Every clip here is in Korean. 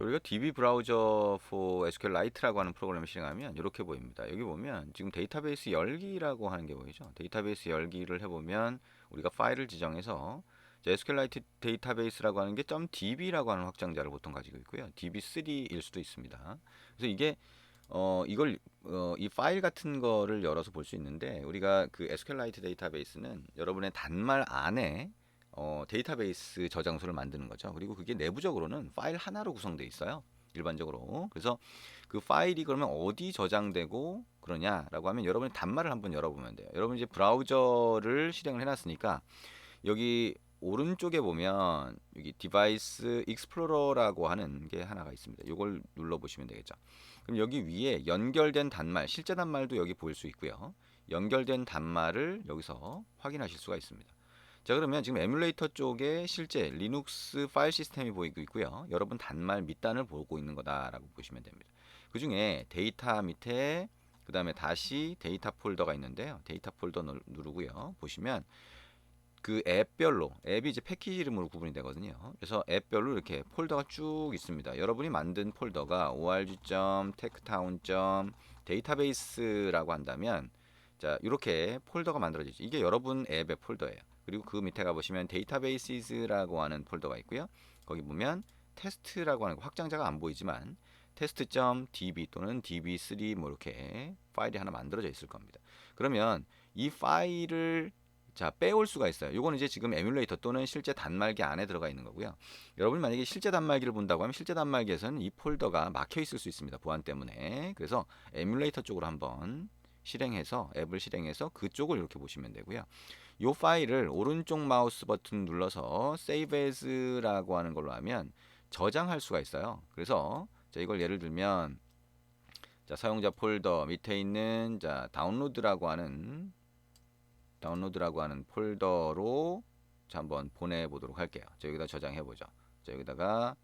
우리가 DB 브라우저 for SQLite라고 하는 프로그램을 실행하면 이렇게 보입니다. 여기 보면 지금 데이터베이스 열기라고 하는 게 보이죠. 데이터베이스 열기를 해보면 우리가 파일을 지정해서 SQLite 데이터베이스라고 하는 게 .db라고 하는 확장자를 보통 가지고 있고요. db3일 수도 있습니다. 그래서 이게 이걸 이 파일 같은 거를 열어서 볼 수 있는데 우리가 그 SQLite 데이터베이스는 여러분의 단말 안에 데이터베이스 저장소를 만드는 거죠. 그리고 그게 내부적으로는 파일 하나로 구성되어 있어요. 일반적으로. 그래서 그 파일이 그러면 어디 저장되고 그러냐라고 하면 여러분이 단말을 한번 열어보면 돼요. 여러분 이제 브라우저를 실행을 해놨으니까 여기 오른쪽에 보면 여기 디바이스 익스플로러라고 하는 게 하나가 있습니다. 이걸 눌러보시면 되겠죠. 그럼 여기 위에 연결된 단말, 실제 단말도 여기 보일 수 있고요. 연결된 단말을 여기서 확인하실 수가 있습니다. 자, 그러면 지금 에뮬레이터 쪽에 실제 리눅스 파일 시스템이 보이고 있고요. 여러분 단말 밑단을 보고 있는 거다라고 보시면 됩니다. 그 중에 데이터 밑에 그 다음에 다시 데이터 폴더가 있는데요. 데이터 폴더 누르고요. 보시면 그 앱별로, 앱이 이제 패키지 이름으로 구분이 되거든요. 그래서 앱별로 이렇게 폴더가 쭉 있습니다. 여러분이 만든 폴더가 org.techtown.database라고 한다면 자, 이렇게 폴더가 만들어지죠. 이게 여러분 앱의 폴더예요. 그리고 그 밑에 가보시면 데이터베이시즈라고 하는 폴더가 있고요. 거기 보면 테스트라고 하는 확장자가 안 보이지만 test.db 또는 db3 뭐 이렇게 파일이 하나 만들어져 있을 겁니다. 그러면 이 파일을 자, 빼올 수가 있어요. 요거는 이제 지금 에뮬레이터 또는 실제 단말기 안에 들어가 있는 거고요. 여러분이 만약에 실제 단말기를 본다고 하면 실제 단말기에서는 이 폴더가 막혀 있을 수 있습니다. 보안 때문에. 그래서 에뮬레이터 쪽으로 한번 실행해서 앱을 실행해서 그쪽을 이렇게 보시면 되고요. 이 파일을 오른쪽 마우스 버튼 눌러서 Save As라고 하는 걸로 하면 저장할 수가 있어요. 그래서 자, 이걸 예를 들면 자, 사용자 폴더 밑에 있는 자, 다운로드라고 하는 폴더로 자, 한번 보내보도록 할게요. 자, 여기다 저장해보죠. 자, 여기다가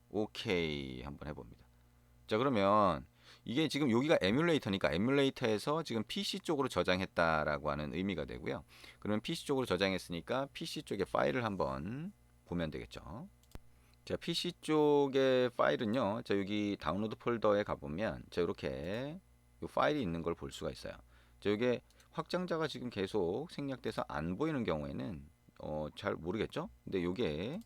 OK 한번 해봅니다. 자, 그러면 이게 지금 여기가 에뮬레이터니까 에뮬레이터에서 지금 PC 쪽으로 저장했다라고 하는 의미가 되고요. 그러면 PC 쪽으로 저장했으니까 PC 쪽의 파일을 한번 보면 되겠죠. 자, PC 쪽의 파일은요. 자, 여기 다운로드 폴더에 가보면 자, 이렇게 이 파일이 있는 걸 볼 수가 있어요. 자, 이게 확장자가 지금 계속 생략돼서 안 보이는 경우에는 잘 모르겠죠? 근데 이게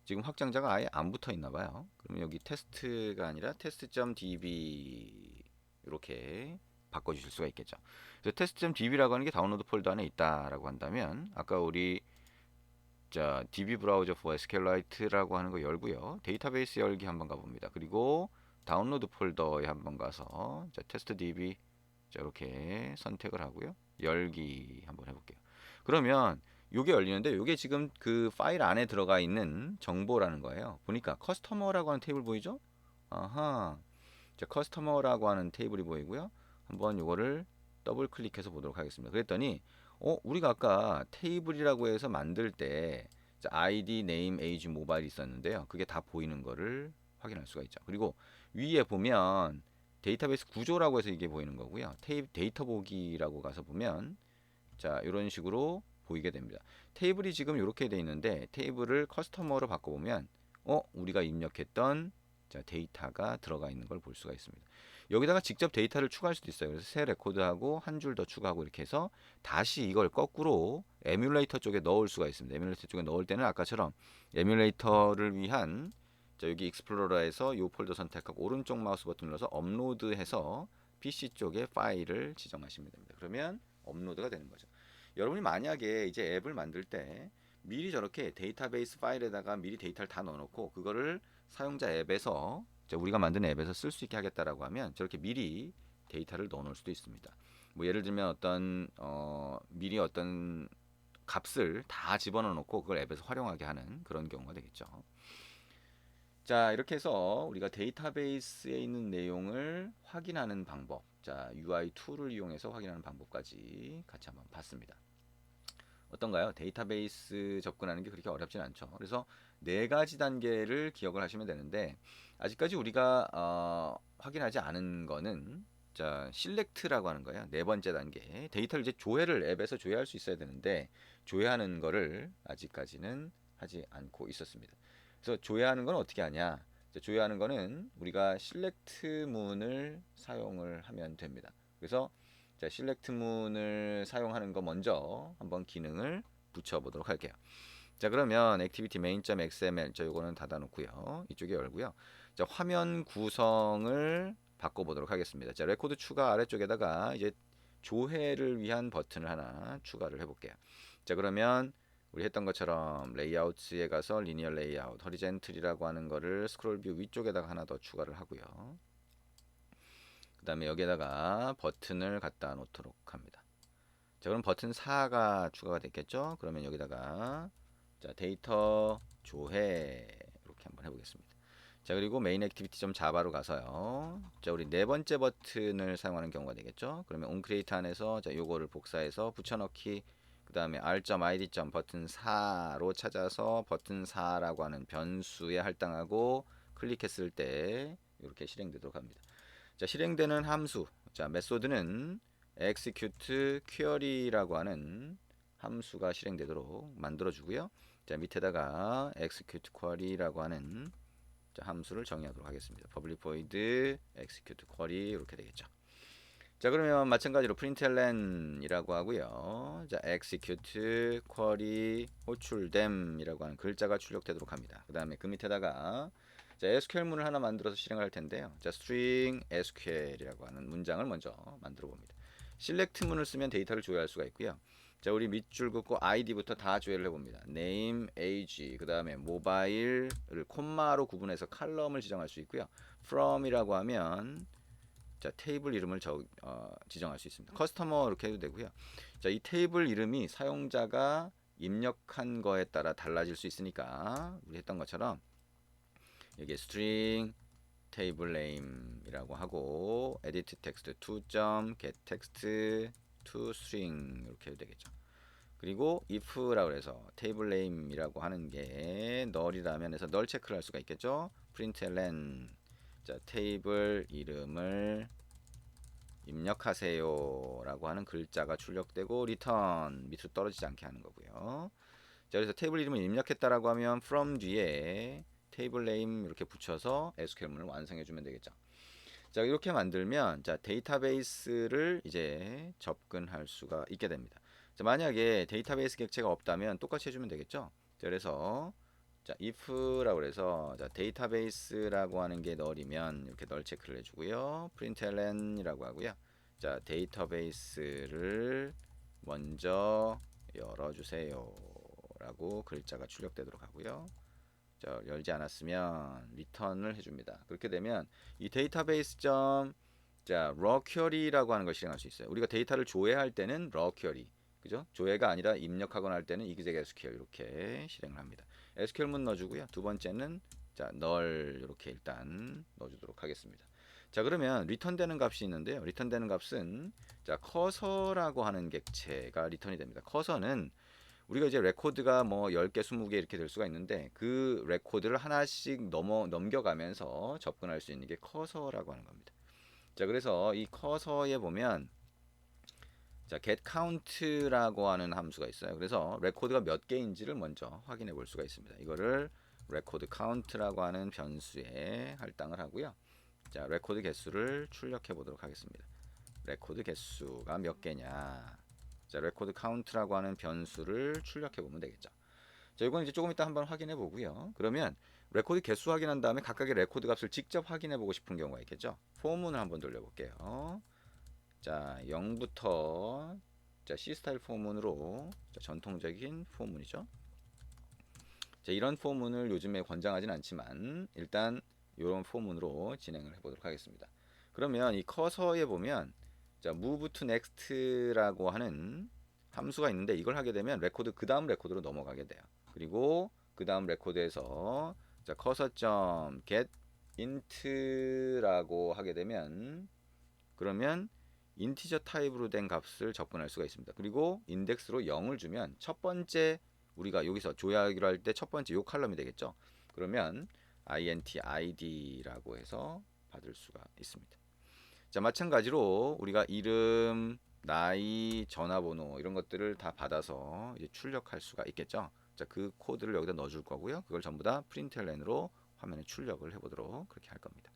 지금 확장자가 아예 안 붙어 있나 봐요. 그러면 여기 테스트가 아니라 test.db 이렇게 바꿔주실 수가 있겠죠. 그래서 test.db라고 하는 게 다운로드 폴더 안에 있다라고 한다면 아까 우리 자 db 브라우저 for SQLite라고 하는 거 열고요. 데이터베이스 열기 한번 가봅니다. 그리고 다운로드 폴더에 한번 가서 자 test.db 자 이렇게 선택을 하고요. 열기 한번 해볼게요. 그러면 요게 열리는데 요게 지금 그 파일 안에 들어가 있는 정보라는 거예요. 보니까 커스터머라고 하는 테이블 보이죠? 아하. 자, 커스터머라고 하는 테이블이 보이고요. 한번 요거를 더블 클릭해서 보도록 하겠습니다. 그랬더니 우리가 아까 테이블이라고 해서 만들 때 자, ID, name, age, mobile 있었는데요. 그게 다 보이는 거를 확인할 수가 있죠. 그리고 위에 보면 데이터베이스 구조라고 해서 이게 보이는 거고요. 데이터 보기라고 가서 보면 자, 이런 식으로 보이게 됩니다. 테이블이 지금 이렇게 돼 있는데 테이블을 커스터머로 바꿔보면 우리가 입력했던 자, 데이터가 들어가 있는 걸 볼 수가 있습니다. 여기다가 직접 데이터를 추가할 수도 있어요. 그래서 새 레코드하고 한 줄 더 추가하고 이렇게 해서 다시 이걸 거꾸로 에뮬레이터 쪽에 넣을 수가 있습니다. 에뮬레이터 쪽에 넣을 때는 아까처럼 에뮬레이터를 위한 자, 여기 익스플로러에서 이 폴더 선택하고 오른쪽 마우스 버튼 눌러서 업로드해서 PC 쪽에 파일을 지정하시면 됩니다. 그러면 업로드가 되는 거죠. 여러분이 만약에 이제 앱을 만들 때 미리 저렇게 데이터베이스 파일에다가 미리 데이터를 다 넣어놓고 그거를 사용자 앱에서 우리가 만든 앱에서 쓸 수 있게 하겠다라고 하면 저렇게 미리 데이터를 넣어놓을 수도 있습니다. 뭐 예를 들면 미리 어떤 값을 다 집어넣어 놓고 그걸 앱에서 활용하게 하는 그런 경우가 되겠죠. 자, 이렇게 해서 우리가 데이터베이스에 있는 내용을 확인하는 방법, 자, UI 툴을 이용해서 확인하는 방법까지 같이 한번 봤습니다. 어떤가요? 데이터베이스 접근하는 게 그렇게 어렵진 않죠. 그래서 네 가지 단계를 기억을 하시면 되는데 아직까지 우리가 확인하지 않은 거는 자, 실렉트라고 하는 거예요. 네 번째 단계. 데이터를 이제 조회를 앱에서 조회할 수 있어야 되는데 조회하는 거를 아직까지는 하지 않고 있었습니다. 그래서 조회하는 건 어떻게 하냐? 조회하는 거는 우리가 select 문을 사용을 하면 됩니다. 그래서 자, select 문을 사용하는 거 먼저 한번 기능을 붙여보도록 할게요. 자, 그러면 activity main.xml 저 요거는 닫아 놓고요. 이쪽에 열고요. 자, 화면 구성을 바꿔보도록 하겠습니다. 자, 레코드 추가 아래쪽에다가 이제 조회를 위한 버튼을 하나 추가를 해볼게요. 자, 그러면 우리 했던 것처럼 레이아웃에 가서 리니어 레이아웃, 허리젠틀이라고 하는 거를 스크롤 뷰 위쪽에다가 하나 더 추가를 하고요. 그 다음에 여기에다가 버튼을 갖다 놓도록 합니다. 자, 그럼 버튼 4가 추가가 됐겠죠? 그러면 여기다가 자, 데이터 조회 이렇게 한번 해보겠습니다. 자, 그리고 메인 액티비티 좀 자바로 가서요. 자, 우리 네 번째 버튼을 사용하는 경우가 되겠죠? 그러면 onCreate 안에서 자, 요거를 복사해서 붙여넣기, 그 다음에 r.id. 버튼 4로 찾아서 버튼 4라고 하는 변수에 할당하고 클릭했을 때 이렇게 실행되도록 합니다. 자, 실행되는 함수. 자, 메소드는 execute query라고 하는 함수가 실행되도록 만들어 주고요. 자, 밑에다가 execute query라고 하는 자, 함수를 정의하도록 하겠습니다. public void execute query 이렇게 되겠죠. 자, 그러면 마찬가지로 println이라고 하고요. 자, execute query 호출됨이라고 하는 글자가 출력되도록 합니다. 그 다음에 그 밑에다가 자, SQL문을 하나 만들어서 실행할 텐데요. 자, string SQL이라고 하는 문장을 먼저 만들어 봅니다. select 문을 쓰면 데이터를 조회할 수가 있고요. 자, 우리 밑줄 긋고 id부터 다 조회를 해봅니다. name, age, 그 다음에 mobile을 콤마로 구분해서 칼럼을 지정할 수 있고요. from이라고 하면 자, 테이블 이름을 지정할 수 있습니다. 커스터머 이렇게 해도 되고요. 자, 이 테이블 이름이 사용자가 입력한 거에 따라 달라질 수 있으니까 우리 했던 것처럼 여기 string table name이라고 하고 edit text to get text to string 이렇게 해도 되겠죠. 그리고 if라고 해서 table name이라고 하는 게 null이라면 해서 null 체크를 할 수가 있겠죠. println 자, 테이블 이름을 입력하세요 라고 하는 글자가 출력되고 return 밑으로 떨어지지 않게 하는 거고요. 자, 그래서 테이블 이름을 입력했다라고 하면 from 뒤에 테이블 네임 이렇게 붙여서 SQL문을 완성해 주면 되겠죠. 자, 이렇게 만들면 자, 데이터베이스를 이제 접근할 수가 있게 됩니다. 자, 만약에 데이터베이스 객체가 없다면 똑같이 해주면 되겠죠. 자, 그래서 자, if라고 해서 자, 데이터베이스라고 하는 게 널이면 이렇게 널 체크를 해주고요. println이라고 하고요. 자, 데이터베이스를 먼저 열어주세요 라고 글자가 출력되도록 하고요. 자, 열지 않았으면 리턴을 해줍니다. 그렇게 되면 이 데이터베이스 자, raw query라고 하는 걸 실행할 수 있어요. 우리가 데이터를 조회할 때는 raw query, 그죠? 조회가 아니라 입력하거나 할 때는 exec SQL 이렇게 실행을 합니다. SQL문 넣어주고요. 두 번째는 자, null 이렇게 일단 넣어주도록 하겠습니다. 자, 그러면 리턴되는 값이 있는데요. 리턴되는 값은 자, 커서라고 하는 객체가 리턴이 됩니다. 커서는 우리가 이제 레코드가 뭐 10개, 20개 이렇게 될 수가 있는데 그 레코드를 하나씩 넘겨가면서 접근할 수 있는 게 커서라고 하는 겁니다. 자, 그래서 이 커서에 보면 자, get count라고 하는 함수가 있어요. 그래서 레코드가 몇 개인지를 먼저 확인해 볼 수가 있습니다. 이거를 record count라고 하는 변수에 할당을 하고요. 자, 레코드 개수를 출력해 보도록 하겠습니다. 레코드 개수가 몇 개냐. 자, 레코드 카운트라고 하는 변수를 출력해 보면 되겠죠. 자, 이건 이제 조금 이따 한번 확인해 보고요. 그러면 레코드 개수 확인한 다음에 각각의 레코드 값을 직접 확인해 보고 싶은 경우가 있겠죠. 포문을 한번 돌려볼게요. 자, 0부터 자, C 스타일 포문으로 자, 전통적인 포문이죠. 자, 이런 포문을 요즘에 권장하진 않지만 일단 이런 포문으로 진행을 해보도록 하겠습니다. 그러면 이 커서에 보면 자, move to next라고 하는 함수가 있는데 이걸 하게 되면 레코드 그 다음 레코드로 넘어가게 돼요. 그리고 그 다음 레코드에서 자, cursor.get int라고 하게 되면 그러면 인티저 타입으로 된 값을 접근할 수가 있습니다. 그리고 인덱스로 0을 주면 첫 번째 우리가 여기서 조회하기로 할 때 첫 번째 요 칼럼이 되겠죠. 그러면 int id라고 해서 받을 수가 있습니다. 자, 마찬가지로 우리가 이름, 나이, 전화번호 이런 것들을 다 받아서 이제 출력할 수가 있겠죠. 자, 그 코드를 여기다 넣어줄 거고요. 그걸 전부 다 println으로 화면에 출력을 해보도록 그렇게 할 겁니다.